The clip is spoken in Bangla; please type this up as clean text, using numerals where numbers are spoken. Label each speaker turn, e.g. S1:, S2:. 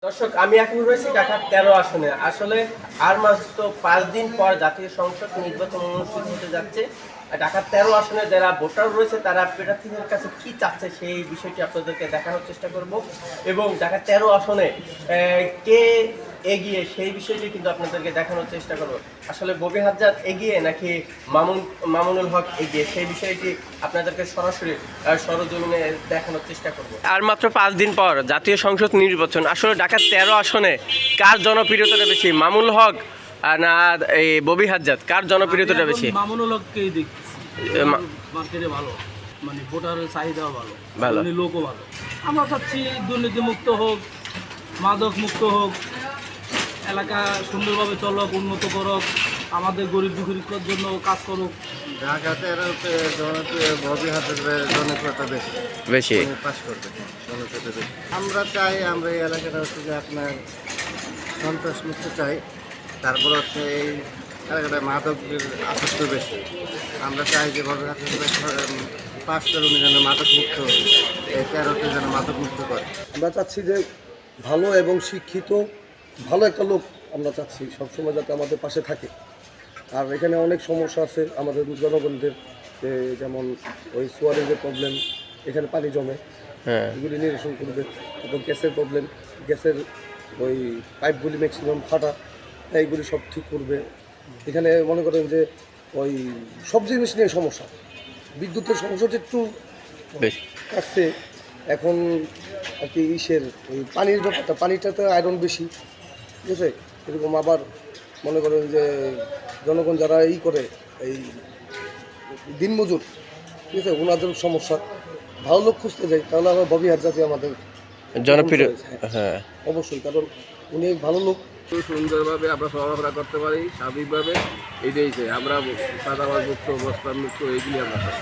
S1: দর্শক, আমি এখন রয়েছি ঢাকার 13 আসনে। আসলে আর মাত্র 5 দিন পর জাতীয় সংসদ নির্বাচন অনুষ্ঠিত হতে যাচ্ছে। ঢাকার 13 আসনে যারা ভোটার রয়েছে তারা প্রার্থীদের কাছে কি চাচ্ছে সেই বিষয়টি আপনাদেরকে দেখানোর চেষ্টা করব, এবং ঢাকার 13 আসনে কে এগিয়ে সেই বিষয়টি কিন্তু আপনাদেরকে দেখানোর চেষ্টা করব। আসলে ববি হাজ্জাদ এগিয়ে নাকি মামুনুল হক এগিয়ে সেই বিষয়টি আপনাদেরকে সরাসরি সরজমিনে দেখানোর চেষ্টা করব। আর মাত্র 5 দিন পর জাতীয় সংসদ নির্বাচন। আসলে ঢাকার 13 আসনে কার জনপ্রিয়তাটা বেশি, মামুনুল হক না এই ববি হাজ্জাদ, কার জনপ্রিয়তাটা বেশি?
S2: মামুনুল হককেই দেখছি। মার্কেটে ভালো, মানে ভোটারের চাহিদাও ভালো,
S1: ভালো।
S2: লোকও ভালো। আমরা চাচ্ছি দুর্নীতি মুক্ত হোক, মাদক মুক্ত হোক, এলাকা সুন্দরভাবে চলক, উন্নত করুক, আমাদের গরিব দুঃখীর জন্য কাজ করুক।
S3: ঢাকাতে ববি হাতের জনপ্রিয়তা
S1: বেশি
S3: পাস করবে, জনপ্রিয়তা বেশি। আমরা চাই, আমরা এই এলাকাটা হচ্ছে যে আপনার সন্ত্রাস মুক্ত চাই। তারপর হচ্ছে এই এলাকাটায় মাদকের আসক্ত বেশি। আমরা চাই যে ববি হাতের পাস করে উনি যেন মাদক মুক্ত, এই 13তে যেন মাদক মুক্ত করে।
S4: আমরা চাচ্ছি যে ভালো এবং শিক্ষিত ভালো একটা লোক আমরা চাচ্ছি সবসময় যাতে আমাদের পাশে থাকে। আর এখানে অনেক সমস্যা আছে আমাদের জনগণদের, যেমন ওই সোয়ারেজের প্রবলেম, এখানে পানি জমে, এগুলি নিরসন করবে। এবং গ্যাসের প্রবলেম, গ্যাসের ওই পাইপগুলি ম্যাক্সিমাম ফাটা, এইগুলি সব ঠিক করবে। এখানে মনে করেন যে ওই সব জিনিস নিয়ে সমস্যা, বিদ্যুতের সমস্যাটা একটু
S1: বেশি
S4: থাকছে এখন আর কি। ওই পানির ব্যাপারটা, পানিটাতে আয়রন বেশি, ঠিক আছে। এরকম আবার মনে করেন যে জনগণ যারা করে এই দিনমজুর, ঠিক আছে, ওনাদের সমস্যা। ভালো লোক খুঁজতে যাই তাহলে আবার ববি হাজ্জাদই আমাদের
S1: জনপ্রিয়। হ্যাঁ,
S4: অবশ্যই, কারণ উনি ভালো লোক।
S5: সুন্দরভাবে আমরা চলাফেরা করতে পারি স্বাভাবিকভাবে, এটাই চাই আমরা। সাদাবাজ মুক্ত, বস্তার মুক্ত, এইগুলি আমরা চাই।